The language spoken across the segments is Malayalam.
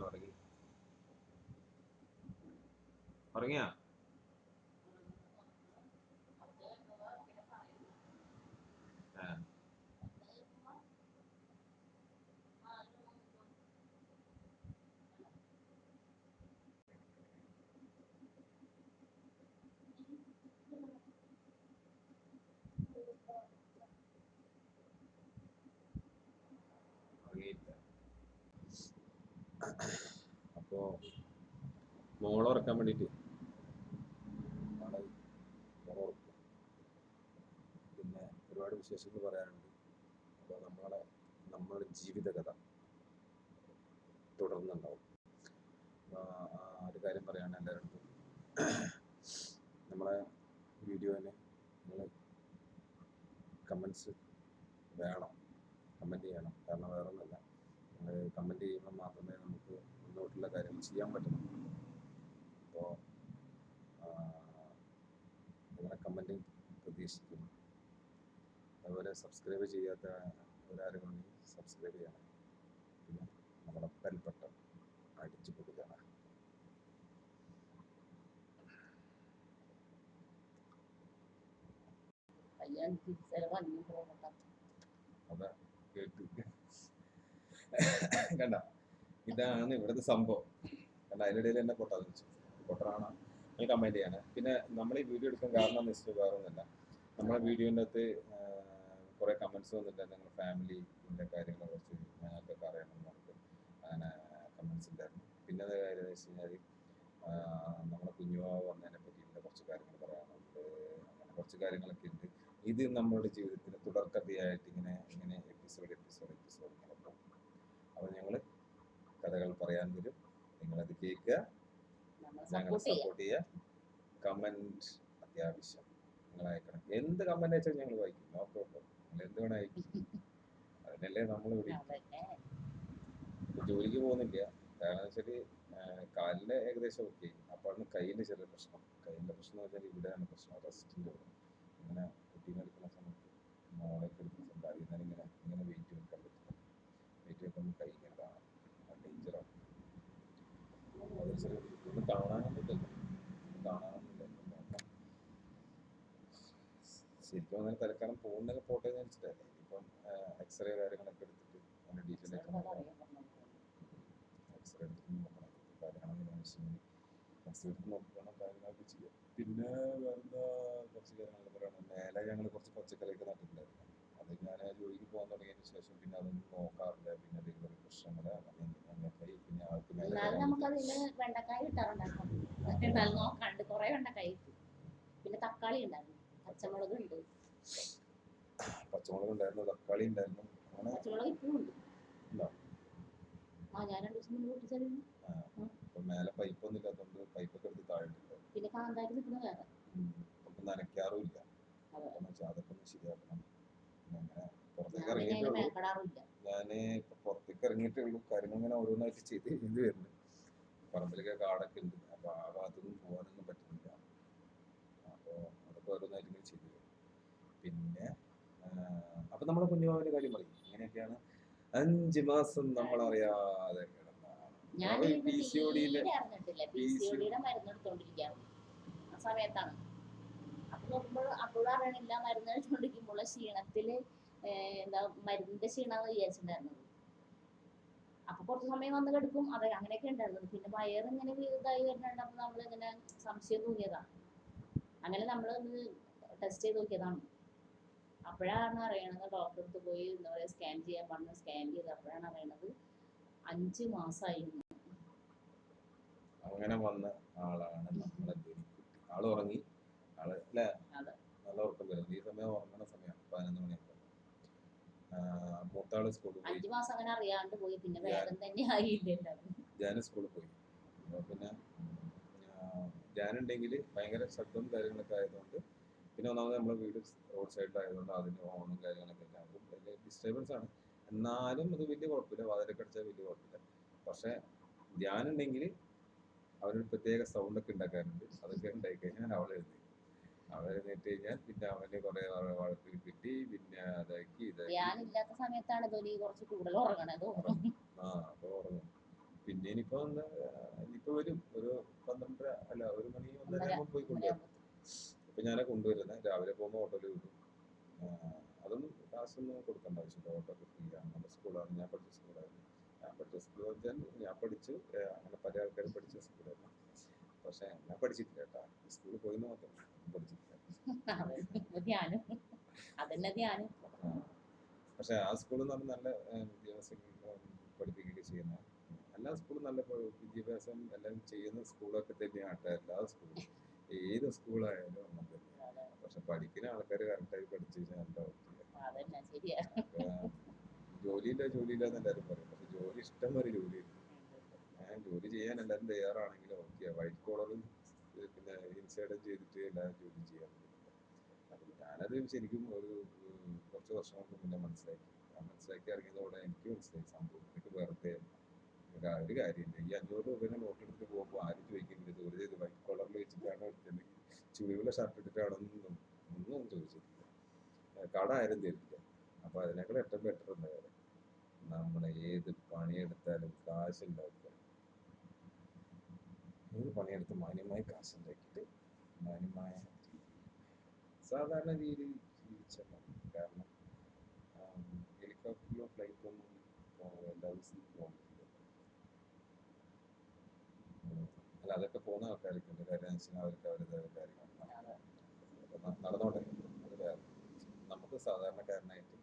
ഉറങ്ങി ഉറങ്ങിയാ ഉറങ്ങിയില്ല. അപ്പോ മോളെ ഉറക്കാൻ വേണ്ടിട്ട് പിന്നെ ഒരുപാട് വിശേഷങ്ങൾ പറയാനുണ്ട്. അപ്പോൾ നമ്മളുടെ ജീവിതകഥ തുടർന്നുണ്ടാവും. ഒരു കാര്യം പറയാണ് എല്ലാവരും, നമ്മളെ വീഡിയോന് നിങ്ങൾ കമൻസ് വേണം, കമൻറ്റ് ചെയ്യണം. കാരണം വേറെ ഒന്നുമില്ല, നിങ്ങൾ കമൻറ്റ് ചെയ്യുമ്പോൾ മാത്രമേ നമുക്ക് മുന്നോട്ടുള്ള കാര്യങ്ങൾ ചെയ്യാൻ പറ്റുള്ളൂ. അപ്പോൾ നിങ്ങളെ കമൻറ്റ് പ്രതീക്ഷിക്കുന്നു. അതുപോലെ സബ്സ്ക്രൈബ് ചെയ്യാത്ത ഒരാരും സബ്സ്ക്രൈബ് ചെയ്യണം. പിന്നെ നമ്മുടെ ബെൽ ബട്ടൺ അടിച്ചു കൊടുക്കണം. അതാ കേട്ട് കണ്ട, ഇതാണ് ഇവിടുത്തെ സംഭവം. കണ്ട, അതിനിടയിൽ എന്നെ പൊട്ടാന്ന് വെച്ചു. പൊട്ടറാണ് നിങ്ങൾ കമൻറ്റ് ചെയ്യാണ്. പിന്നെ നമ്മൾ ഈ വീഡിയോ എടുക്കാൻ കാരണം എന്ന് വെച്ചിട്ട് വേറെ ഒന്നുമില്ല, നമ്മളെ വീഡിയോൻ്റെ അകത്ത് കുറേ കമൻസ് വന്നിട്ട് നിങ്ങൾ ഫാമിലിൻ്റെ കാര്യങ്ങളെ കുറിച്ച് ഞങ്ങൾക്കൊക്കെ അറിയണം എന്ന് പറഞ്ഞിട്ട് അങ്ങനെ കമൻസ് ഉണ്ടായിരുന്നു. പിന്നെ അത് കാര്യം എന്ന് വെച്ച് കഴിഞ്ഞാൽ നമ്മുടെ കുഞ്ഞുവാവ് വന്നതിനെ പറ്റിയിട്ടുള്ള കുറച്ച് കാര്യങ്ങൾ പറയാനുണ്ട്. അങ്ങനെ കുറച്ച് കാര്യങ്ങളൊക്കെ ഉണ്ട്. ഇത് നമ്മുടെ ജീവിതത്തിൽ തുടർക്കഥയായിട്ട് ഇങ്ങനെ എപ്പിസോഡ് ഇങ്ങനെ പോകും. അപ്പോൾ ഞങ്ങൾ കഥകൾ പറയാൻ വരും, നിങ്ങളത് കേൾക്കുക, ഞങ്ങളെ സപ്പോർട്ട് ചെയ്യുക. കമൻറ്റ് അത്യാവശ്യം നിങ്ങൾ അയക്കണം. എന്ത് കമൻറ്റ് അയച്ചാൽ ഞങ്ങൾ വായിക്കും, നോ പ്രോബ്ലം. നിങ്ങൾ എന്ത് വേണം അയക്കും. അതിനല്ലേ നമ്മൾ ഇവിടെ ജോലിക്ക് പോകുന്നില്ല. കാരണം വെച്ചാൽ കാലിൻ്റെ ഏകദേശം ഓക്കെ. അപ്പോഴാണ് കയ്യിൻ്റെ ചെറിയ പ്രശ്നം. കയ്യിൻ്റെ പ്രശ്നം എന്ന് വെച്ചാൽ ഇവിടെയാണ് പ്രശ്നം, റെസ്റ്റിൻ്റെ ഇവിടെ. ഇങ്ങനെ കുട്ടീനെ എടുക്കുന്ന സമയത്ത് മോളൊക്കെ എടുക്കുന്ന സമയത്ത് അറിയുന്നതിന് ഇങ്ങനെ വെയിറ്റ് വെക്കാൻ പറ്റില്ല. വെയിറ്റ് വെക്കുമ്പോൾ കൈ ഇങ്ങനെ കാണാം, അത് ഡേഞ്ചറാണ്. അതൊരു ചെറിയ ഒന്നും കാണാനൊന്നുമില്ലല്ലോ, ശരിക്കും അങ്ങനെ തൽക്കാലം പോകുന്നതൊക്കെ പോട്ടെ എന്ന് വെച്ചിട്ടല്ലേ. ഇനിയിപ്പം എക്സ്റേ കാര്യങ്ങളൊക്കെ എടുത്തിട്ട് അതിൻ്റെ ഡീറ്റെയിൽ ആയിട്ട് എക്സ്റേ എടുത്തിട്ട് നോക്കണം, കാര്യങ്ങളെങ്ങനെ വെച്ചാൽ എക്സ്റേ എടുത്ത് നോക്കണം, കാര്യങ്ങളൊക്കെ ചെയ്യാം. പിന്നെ വേറെന്താ കുറച്ച് കാര്യങ്ങളൊക്കെ പറയണം. മേലെ ഞങ്ങൾ കുറച്ച് പച്ചക്കറിയൊക്കെ നട്ടിട്ടുണ്ടായിരുന്നു. അത് ഞാൻ ജോലിക്ക് പോകാൻ തുടങ്ങിയതിന് ശേഷം പിന്നെ അതൊന്നും നോക്കാറില്ല. പിന്നെ ഡെലിവറി പ്രശ്നങ്ങൾ അങ്ങനെയൊക്കെ. പിന്നെ ആൾക്ക് വെണ്ടക്കായ കിട്ടാറുണ്ടായിരുന്നു, നോക്കാണ്ട് കുറെ വെണ്ടക്കായ കിട്ടി. പിന്നെ തക്കാളി ഉണ്ടായിരുന്നു, പച്ചമുളക് ഉണ്ടായിരുന്നു, തക്കാളി ഉണ്ടായിരുന്നു. പച്ചമുളക് ഇപ്പോഴും ഉണ്ട്. ഞാൻ 2 ദിവസം മുന്നേ പൊട്ടിച്ചായിരുന്നു. മേലെ പൈപ്പൊന്നും ഇല്ലാത്തതുകൊണ്ട് പൈപ്പൊക്കെ എടുത്ത് താഴെയിട്ടില്ല. പിന്നെ കാന്താരി നിൽക്കുന്ന വേറെ നനയ്ക്കാറുമില്ല. അതൊക്കെ ഒന്ന് ശരിയാക്കണം. അങ്ങനെ പുറത്തേക്ക് ഇറങ്ങിയിട്ടുള്ളൂ. ഞാൻ ഇപ്പൊ പുറത്തേക്ക് ഇറങ്ങിയിട്ടേ ഉള്ളൂ. കാര്യങ്ങൾ ഇങ്ങനെ ഓരോന്നായിട്ട് ചെയ്ത് വരുന്നു. പറമ്പിലൊക്കെ കാടൊക്കെ ഉണ്ട്. അപ്പൊ ആ ഭാഗത്തൊന്നും പോകാനൊന്നും പറ്റുന്നില്ല. അപ്പോൾ അതൊക്കെ ഓരോന്നായിട്ട് ഇങ്ങനെ ചെയ്തു വരും. പിന്നെ അപ്പൊ നമ്മളെ കുഞ്ഞുമാവിന്റെ കാര്യം പറയും. ഇങ്ങനെയൊക്കെയാണ് 5 മാസം നമ്മളറിയാതെ മരുന്നെടുത്തോണ്ടിരിക്കുകയാണ് ആ സമയത്താണ്. അപ്പൊ നോക്കുമ്പോൾ അപ്പോഴും അറിയണില്ല, മരുന്ന് കഴിച്ചുകൊണ്ടിരിക്കുമ്പോൾ ക്ഷീണത്തില് എന്താ മരുന്നിന്റെ ക്ഷീണമെന്ന് വിചാരിച്ചിട്ടുണ്ടായിരുന്നത്. അപ്പൊ കുറച്ച് സമയം വന്ന് കിടക്കും, അത് അങ്ങനെയൊക്കെ ഉണ്ടായിരുന്നത്. പിന്നെ വയറിങ്ങനെ ഇതായി വരുന്നുണ്ട്. അപ്പൊ നമ്മളിങ്ങനെ സംശയം തോന്നിയതാണ്. അങ്ങനെ നമ്മളൊന്ന് ടെസ്റ്റ് ചെയ്ത് നോക്കിയതാണ്. അപ്പോഴാണ് അറിയണത്, ഡോക്ടറെ അടുത്ത് പോയി എന്താ പറയുക സ്കാൻ ചെയ്യാൻ പറഞ്ഞു. സ്കാൻ ചെയ്ത് അപ്പോഴാണ് അറിയണത് 5 മാസമായിരുന്നു. അങ്ങനെ വന്ന ആളാണ് നമ്മളെ ആള് ഉറങ്ങി. ആള് അല്ലേ, നല്ല ഉറക്കം വരുന്നത്. ഈ സമയം ഉറങ്ങണ സമയം 11 മണിയൊക്കെ. മൂത്താള് സ്കൂളിൽ പോയി. 5 മാസം അങ്ങനെ അറിയാണ്ട് പോയി. പിന്നെ വേഗം തന്നെ ആയില്ല. ജാന് സ്കൂളിൽ പോയി. പിന്നെ ജാനുണ്ടെങ്കിൽ ഭയങ്കര ശബ്ദവും കാര്യങ്ങളൊക്കെ ആയതുകൊണ്ട്, പിന്നെ ഒന്നാമത് നമ്മളെ വീട് റോഡ് സൈഡിലായതുകൊണ്ട് അതിൻ്റെ ഹോണും കാര്യങ്ങളൊക്കെ ഉണ്ടാകും. വലിയ ഡിസ്റ്റർബൻസ് ആണ്. എന്നാലും അത് വലിയ കുഴപ്പമില്ല, വാതിലൊക്കെ അടിച്ചാൽ വലിയ കുഴപ്പമില്ല. പക്ഷെ ധ്യാനുണ്ടെങ്കിൽ അവനൊരു പ്രത്യേക സൗണ്ടൊക്കെ ഉണ്ടാക്കാറുണ്ട്. അതൊക്കെ ഉണ്ടായി കഴിഞ്ഞാൽ അവൾ എഴുന്നേറ്റ് കഴിഞ്ഞാൽ പിന്നെ അവന് കുറെ വഴക്ക് കിട്ടി. പിന്നെ അതാക്കി ധ്യാനില്ലാത്ത സമയത്താണ് ധോനി കുറച്ച് കൂടുതൽ ഉറങ്ങണത്. അപ്പൊ ഉറങ്ങും. പിന്നെ ഇനിയിപ്പോ വരും ഒരു 12 അല്ല 1 മണി 1:30 ആകുമ്പോൾ പോയി കൊണ്ടുവരും. ഇപ്പൊ ഞാനെ കൊണ്ടുവരുന്നത് രാവിലെ പോകുമ്പോൾ ഓട്ടോയിൽ വിടും. അതൊന്നും കാശൊന്നും കൊടുക്കേണ്ട ആവശ്യമില്ല, ഓട്ടോക്ക് ഫ്രീ ആണ്. നല്ല സ്കൂളാണ്, ഞാൻ പഠിച്ച സ്കൂളായിരുന്നു. ഞാൻ പഠിച്ച സ്കൂൾ വെച്ചാൽ ഞാൻ പഠിച്ചു, അങ്ങനെ പല ആൾക്കാരും പഠിച്ച സ്കൂളായിരുന്നു. പക്ഷെ ഞാൻ പഠിച്ചിട്ടില്ല കേട്ടോ, സ്കൂളിൽ പോയിന്ന് മാത്രം പഠിച്ചിട്ടില്ല. പക്ഷെ ആ സ്കൂളിൽ എന്ന് പറഞ്ഞാൽ നല്ല വിദ്യാഭ്യാസം പഠിപ്പിക്കുകയൊക്കെ ചെയ്യുന്ന എല്ലാ സ്കൂളും നല്ല വിദ്യാഭ്യാസം എല്ലാം ചെയ്യുന്ന സ്കൂളൊക്കെ തന്നെയാണ് കേട്ടോ. എല്ലാ സ്കൂളും ഏത് സ്കൂളായാലും അങ്ങനെ തന്നെയാണ്. പക്ഷെ പഠിക്കുന്ന ആൾക്കാർ കറക്റ്റായി പഠിച്ചു കഴിഞ്ഞാൽ ജോലിയില്ല എന്നല്ലാരും പറയും. പക്ഷെ ജോലി ഇഷ്ടംപോലെ ജോലിയുണ്ട്. ജോലി ചെയ്യാൻ എല്ലാവരും തയ്യാറാണെങ്കിൽ ഓക്കെ. വൈറ്റ് കോളറും പിന്നെ ഇൻസൈഡും ചെയ്തിട്ട് എല്ലാവരും ജോലി ചെയ്യാൻ പറ്റും. ഞാനത് ശരിക്കും ഒരു കുറച്ച് വർഷങ്ങൾക്ക് മുന്നേ മനസ്സിലാക്കി ഇറങ്ങിയതോടെ എനിക്ക് മനസ്സിലായി സംഭവം എനിക്ക് വെറുതെ ഒരു കാര്യമില്ല. ഈ 500 രൂപേനെ നോട്ട് എടുത്തിട്ട് പോകുമ്പോൾ ആരും ചോദിക്കുന്നില്ല ജോലി ചെയ്ത് വൈറ്റ് കോളറിൽ വെച്ചിട്ടാണോ എടുക്കുന്നത്, ചുളിവുള്ള ഷർട്ട് ഇട്ടിട്ടാണോ ഒന്നും ചോദിച്ചിട്ടില്ല. കട ആരും തരില്ല. അപ്പൊ അതിനേക്കാൾ ഏറ്റവും ബെറ്റർ എന്താ കാര്യം, നമ്മളെ ഏത് പണിയെടുത്താലും കാശുണ്ടാക്കുക. ഏത് പണിയെടുത്ത് മാന്യമായി കാശുണ്ടാക്കിയിട്ട് മാന്യമായ സാധാരണ രീതിയിൽ ജീവിച്ചാൽ മതി. കാരണം ഹെലികോപ്റ്ററിലോ ഫ്ലൈറ്റൊന്നും എല്ലാ ദിവസവും പോകാൻ പറ്റില്ല. അല്ല, അതൊക്കെ പോകുന്ന ആൾക്കാരൊക്കെ ഉണ്ട്. കാര്യം വെച്ചാൽ അവർക്ക് അവരുടേതായ കാര്യങ്ങൾ നടന്നോട്ടെ, അത് വേറെ. നമുക്ക് സാധാരണക്കാരനായിട്ട്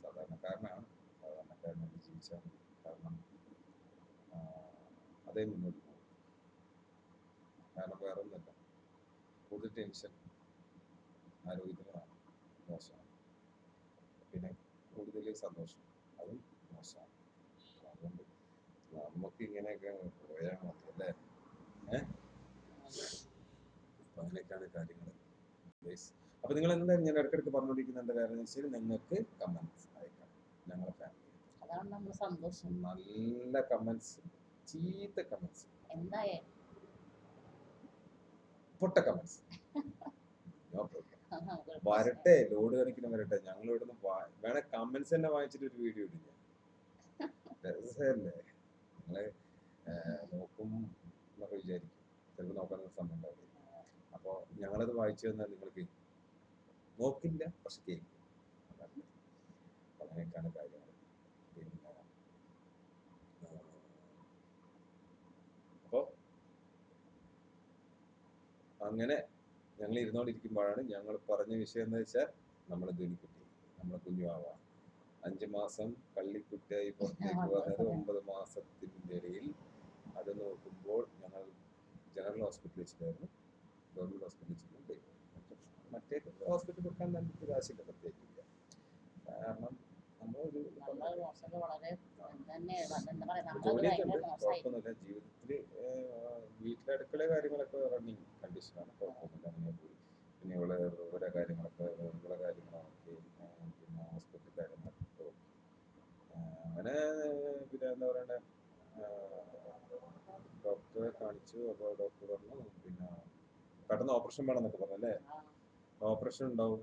സാധാരണക്കാരനായിട്ട് ജീവിച്ചാൽ മതി. കാരണം അതേ മുന്നോട്ട് പോകും. കാരണം വേറെ ഒന്നുമില്ല, കൂടുതൽ ടെൻഷൻ ആരോഗ്യത്തിന് മോശമാണ്, പിന്നെ കൂടുതൽ സന്തോഷം അതും മോശമാണ്. അതുകൊണ്ട് നമുക്ക് ഇങ്ങനെയൊക്കെ പോയാൽ മതി അല്ലേ. അപ്പൊ അങ്ങനെയൊക്കെയാണ് കാര്യങ്ങൾ. അപ്പൊ നിങ്ങൾ എന്തായാലും ഞാൻ ഇടയ്ക്കിടയ്ക്ക് പറഞ്ഞുകൊണ്ടിരിക്കുന്ന എന്താ കാര്യം വെച്ചാൽ നിങ്ങൾക്ക് കമന്റ്സ് അയക്കാം. ഞങ്ങളെ ഫാമിലി നല്ല കമന്റ്സ്, ചീത്ത കമന്റ്സ്, പൊട്ട കമന്റ്സ് വരട്ടെ, ലോഡ് കണക്കിന് വരട്ടെ. ഞങ്ങൾ ഇവിടുന്ന് വേണേ കമന്റ്സ് തന്നെ വായിച്ചിട്ട് ഒരു വീഡിയോ ഇടില്ല. രസമല്ലേ നിങ്ങള് നോക്കും എന്നൊക്കെ വിചാരിക്കും. ചിലപ്പോൾ നോക്കാനൊന്നും സമയം ഉണ്ടാവില്ല. അപ്പോൾ ഞങ്ങളത് വായിച്ചു തന്നാൽ നിങ്ങൾക്ക് നോക്കില്ല, പക്ഷെ കേൾക്കും. അങ്ങനെയൊക്കെയാണ് കാര്യങ്ങൾ. പിന്നെ അപ്പോൾ അങ്ങനെ ഞങ്ങൾ ഇരുന്നോണ്ടിരിക്കുമ്പോഴാണ് ഞങ്ങൾ പറഞ്ഞ വിഷയം എന്ന് വെച്ചാൽ നമ്മളെ ധനിക്കുട്ടി, നമ്മളെ കുഞ്ഞുവാവ 5 മാസം കള്ളിക്കുട്ടിയായി പുറത്തേക്ക് വന്നത് 9 മാസത്തിൻ്റെ ഇടയിൽ. അത് നോക്കുമ്പോൾ ഞങ്ങൾ ജനറൽ ഹോസ്പിറ്റലിൽ വെച്ചിട്ടായിരുന്നു, ഗവൺമെന്റ് ഹോസ്പിറ്റലിൽ വെച്ചിട്ടുണ്ട്. മറ്റേ ഹോസ്പിറ്റലിൽ കൊടുക്കാൻ നമുക്ക് കാശില്ല, പ്രത്യേകില്ല. കാരണം നമ്മളൊരു ജോലിയൊക്കെ ഉണ്ട്, കുഴപ്പമൊന്നുമില്ല. ജീവിതത്തിൽ വീട്ടിലടുക്കള കാര്യങ്ങളൊക്കെ റണ്ണിങ് കണ്ടീഷനാണ്, കുഴപ്പമൊന്നുമില്ല. അങ്ങനെ പോയി. പിന്നെ ഓരോ കാര്യങ്ങളൊക്കെ പിന്നെ ഹോസ്പിറ്റൽ കാര്യങ്ങളൊക്കെ അങ്ങനെ. പിന്നെ എന്താ പറയണ്ടേ, ഡോക്ടറെ കാണിച്ചു. അപ്പോൾ ഡോക്ടർ പറഞ്ഞു പിന്നെ പെട്ടെന്ന് ഓപ്പറേഷൻ വേണമെന്നൊക്കെ പറഞ്ഞു അല്ലേ. ഓപ്പറേഷൻ ഉണ്ടാവും,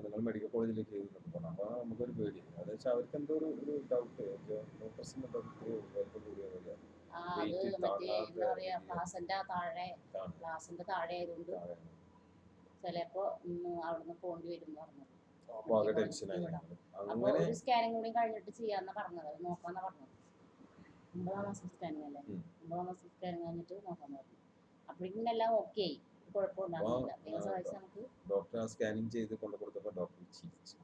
നിങ്ങൾ മെഡിക്കൽ കോളേജിലേക്ക് ചെയ്തെന്നൊക്കെ പറഞ്ഞു. അപ്പോൾ നമുക്കൊരു പേടി. അത് വെച്ചാൽ അവർക്ക് എന്തോ ഒരു ഡൗട്ട്, ഓപ്പറേഷൻ വലിപ്പം കൂടിയ പോലെ ചിലപ്പോ അവിടുന്ന് പോണ്ടി വരും പറഞ്ഞു. അപ്പൊ ആകെ ടെൻഷനായി. അപ്പൊ ഒരു സ്കാനിങ് കൂടി കഴിഞ്ഞിട്ട് ചെയ്യാന്നാ പറഞ്ഞത്, നോക്കാന്നാ പറഞ്ഞത്. 9 മാസം സ്കാനിങ് അല്ലേ, 9 മാസം സ്കാനിങ് കഴിഞ്ഞിട്ട് നോക്കാന്ന് പറഞ്ഞു. അപ്പോഴേക്കും എല്ലാം ഓക്കെ ആയി, കുഴപ്പമുണ്ടാകുന്നില്ല. നമുക്ക് ഡോക്ടർ ആ സ്കാനിങ് ചെയ്ത് കൊണ്ടു കൊടുത്തപ്പോൾ ഡോക്ടർ ചിരിച്ചു.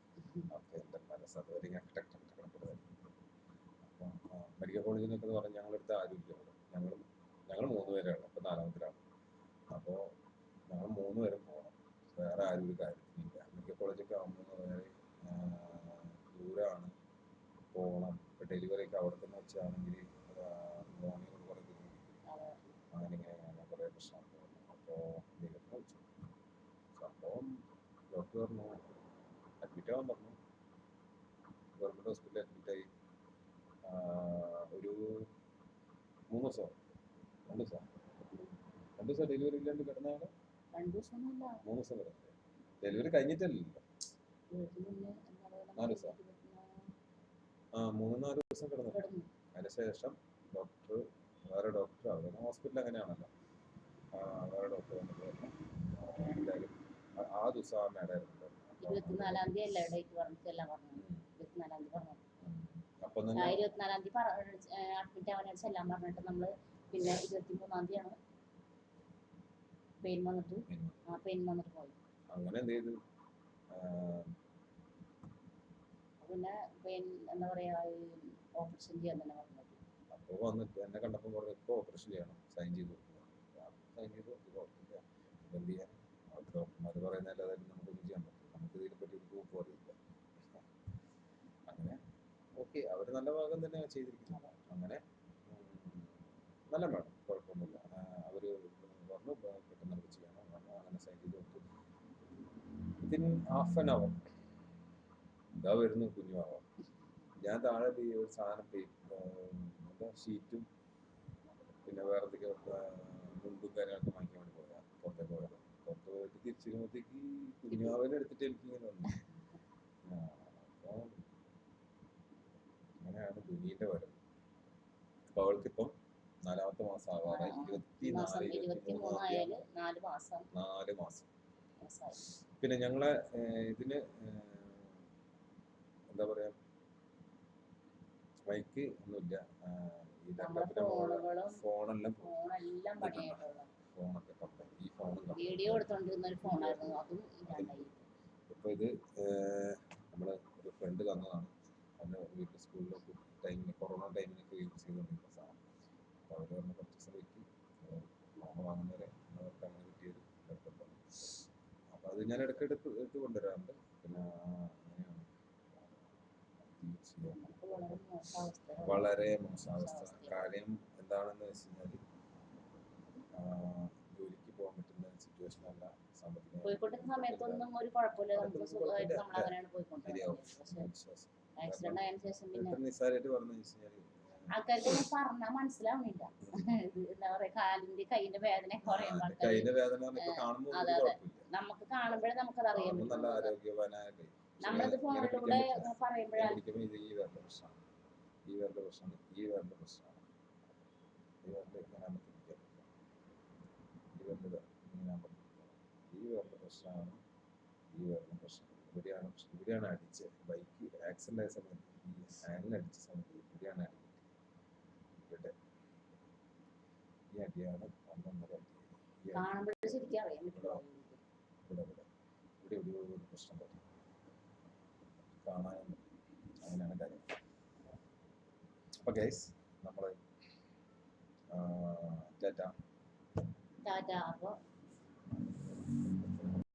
അപ്പൊ എന്റെ മനസ്സ് അതുവരെ മെഡിക്കൽ കോളേജിനൊക്കെ പറഞ്ഞാൽ ഞങ്ങളടുത്ത് ആരുമില്ല. ഞങ്ങൾ 3 പേരാണ്, ഇപ്പൊ 4ാമത്തിലാണ്. അപ്പോൾ ഞങ്ങൾ 3 പേരും പോകണം, വേറെ ആരും ഒരു കാര്യത്തിനില്ല. മെഡിക്കൽ കോളേജൊക്കെ ആകുമ്പോൾ ദൂരമാണ്, പോകണം. ഇപ്പൊ ഡെലിവറി ഒക്കെ അവിടെ തന്നെ വെച്ചാണെങ്കിൽ മോർണിംഗ് കുറെ ദൂരം അങ്ങനെ കുറെ പ്രശ്നമുണ്ട്. അപ്പോൾ ദൈവത്തിനെ വെച്ചു സംഭവം. ഡോക്ടർ പറഞ്ഞു അഡ്മിറ്റ് ആവാൻ പറഞ്ഞു. ഗവൺമെന്റ് ഹോസ്പിറ്റലിൽ അഡ്മിറ്റായി ഒരു 3 ദിവസം 2 ദിവസം ഡെലിവറി ഇല്ലാണ്ട് കിടന്നാണ്. 2 ദിവസം 3 ദിവസം കിടന്നത്. ഡെലിവറി കഴിഞ്ഞിട്ടല്ലല്ലോ, 4 ദിവസം. 3-4 ദിവസം കിടന്നു. അതിനുശേഷം ഡോക്ടർ വേറെ ഡോക്ടർ അവിടെ ഹോസ്പിറ്റൽ അങ്ങനെയാണല്ലോ. വേറെ ഡോക്ടർ വന്നിട്ട് പറഞ്ഞു എന്തായാലും ആ ദിവസം ആ മേഡായിരുന്നു. 24-ാം തീയതി അല്ലേ ഡേറ്റ് പറഞ്ഞിട്ടെല്ലാം പറഞ്ഞു. 24-ാം തീയതി പറഞ്ഞു. അപ്പം തന്നെ 24-ാം തീയതി അഡ്മിറ്റ് ആവാനായിട്ട് ചെല്ലാൻ പറഞ്ഞിട്ട് നമ്മള് പിന്നെ 23-ാം തീയതിയാണ് പെയിൻ വന്നിട്ട് പോയി. അങ്ങനെ എന്ത് ചെയ്തു, പിന്നെ പെയിൻ എന്താ പറയാ ഓപ്പറേഷൻ ചെയ്യാൻ തന്നെ പറഞ്ഞത്. അപ്പോൾ വന്നിട്ട് എന്നെ കണ്ടപ്പോൾ പറഞ്ഞു ഇപ്പോൾ ഓപ്പറേഷൻ ചെയ്യണം, സൈൻ ചെയ്ത് കൊടുക്കുക. സൈൻ ചെയ്ത് കൊടുത്തു, കുഴപ്പമില്ല, എന്ത് ചെയ്യാൻ, ഡോക്ടർമാർ പറയുന്നതല്ലാതെ നമുക്കൊന്നും ചെയ്യാൻ പറ്റില്ല, നമുക്ക് ഇതിനെപ്പറ്റി ഒരു ഗ്രൂപ്പ് അറിയില്ല. അങ്ങനെ ഓക്കെ, അവർ നല്ല ഭാഗം തന്നെ ചെയ്തിരിക്കുന്നത്. അങ്ങനെ നല്ല മേഡം, കുഴപ്പമൊന്നുമില്ല. അവർ പറഞ്ഞു പെട്ടെന്ന് നമുക്ക് ചെയ്യണം, അങ്ങനെ സൈൻ ചെയ്ത് കൊടുത്തു. വിത്തിൻ ഹാഫ് ആൻ അവർ ഇതാ വരുന്നു കുഞ്ഞുമാവാം. ഞാൻ താഴെ ഒരു സാധനം എന്താ ഷീറ്റും പിന്നെ വേറെ എന്തൊക്കെയോ മുണ്ടും കാര്യങ്ങളൊക്കെ വാങ്ങിക്കാൻ വേണ്ടി പോയാൽ പുറത്തേക്ക് പോയത്. പുറത്ത് പോയിട്ട് തിരിച്ചു വരുമ്പോഴത്തേക്ക് കുഞ്ഞുമാവിനെ എടുത്തിട്ട് എനിക്കിങ്ങനെ വന്നു. അപ്പോൾ അങ്ങനെയാണ് ദുനീന്റെ വരവ്. അപ്പൊ അവൾക്കിപ്പം 4-ാമത്തെ മാസം ആവാറായി. 23 ആയാല് 4 മാസം. പിന്നെ ഞങ്ങളെ ഇതിന് എന്താ പറയാ, മൈക്ക് ഒന്നുമില്ല, ഈ ലാപ്ടോപ്പിന്റെ ഫോണെല്ലാം ഫോണൊക്കെ കംപ്ലൈന്റ്. ഈ ഫോണും വീഡിയോ എടുത്തോണ്ടിരുന്ന ഒരു ഫോണായിരുന്നു, അതും ഇല്ലാണ്ടായി. ഇപ്പൊ ഇത് നമ്മള് ഒരു ഫ്രണ്ട് തന്നതാണ്. അവന്റെ വീട്ടിൽ സ്കൂളിലൊക്കെ ടൈമിന് കൊറോണ ടൈമിനൊക്കെ യൂസ് ചെയ്തുകൊണ്ടിരുന്ന സാധനം. അപ്പൊ അവര് പറഞ്ഞ കുറച്ച് സമയത്ത് ഫോൺ വാങ്ങുന്നവരെ അവർക്ക് അങ്ങനെ കിട്ടിയൊരു ലാപ്ടോപ്പാണ്. അപ്പൊ അത് ഞാൻ ഇടയ്ക്കെടുത്ത് എടുത്ത് കൊണ്ടുവരാറുണ്ട്. പിന്നെ അങ്ങനെയാണ് വളരെ മോശം അവസ്ഥ. കാര്യം എന്താണെന്ന് വെച്ച് കഴിഞ്ഞാല് ജോലിക്ക് പോകാൻ പറ്റുന്ന സിറ്റുവേഷൻ അല്ല, സാമ്പത്തിക പോയിക്കൊണ്ടിരുന്ന സമയത്തൊന്നും ഒരു കുഴപ്പമില്ല, നമുക്ക് സുഖമായിട്ട് നമ്മൾ അങ്ങനെയാണ് പോയിക്കൊണ്ടിരുന്നത്. ആക്സിഡന്റ് ആയതിനു ശേഷം പിന്നെ നിസ്സാരമായിട്ട് പറഞ്ഞു വെച്ചാല് ആൾക്കാർക്കൊന്നും പറഞ്ഞാൽ മനസ്സിലാവുന്നില്ല. എന്താ പറയാ, കാലിന്റെ കൈയിന്റെ വേദന കൈയിന്റെ വേദന നമുക്ക് കാണുമ്പോഴേ നമുക്കത് അറിയാൻ പറ്റും. നല്ല ആരോഗ്യവാനായ കൈ. നമ്മളത് ഫോണിലൂടെ പറയുമ്പോഴാണ് ഈ വേറെ പ്രശ്നമാണ്, ഈ വേറെ പ്രശ്നമാണ്, ഈ വേറെ പ്രശ്നമാണ്, ഈ വേറെ ഇങ്ങനെ പറ്റില്ല, ഈ വേറെ ഇങ്ങനെ പറ്റില്ല, ഈ വേറെ പ്രശ്നമാണ്, ഈ വേറെ പ്രശ്നം. ഇവിടെയാണ് അടിച്ചത്. ബൈക്ക് ആക്സിഡന്റ് ആയ സമയത്ത് ഈ ഹാൻഡിൽ അടിച്ച സമയത്ത് ഇവിടെയാണ് അടിച്ചത്. ഇവിടെ ഈ അടിയാണ് 1.5 അടി. ഇവിടെ ഒരു പ്രശ്നം പറ്റി കാണാനും. അങ്ങനെയാണ് കാര്യം. അപ്പൊ ഗൈസ്, നമ്മള് ടാറ്റ. അപ്പൊ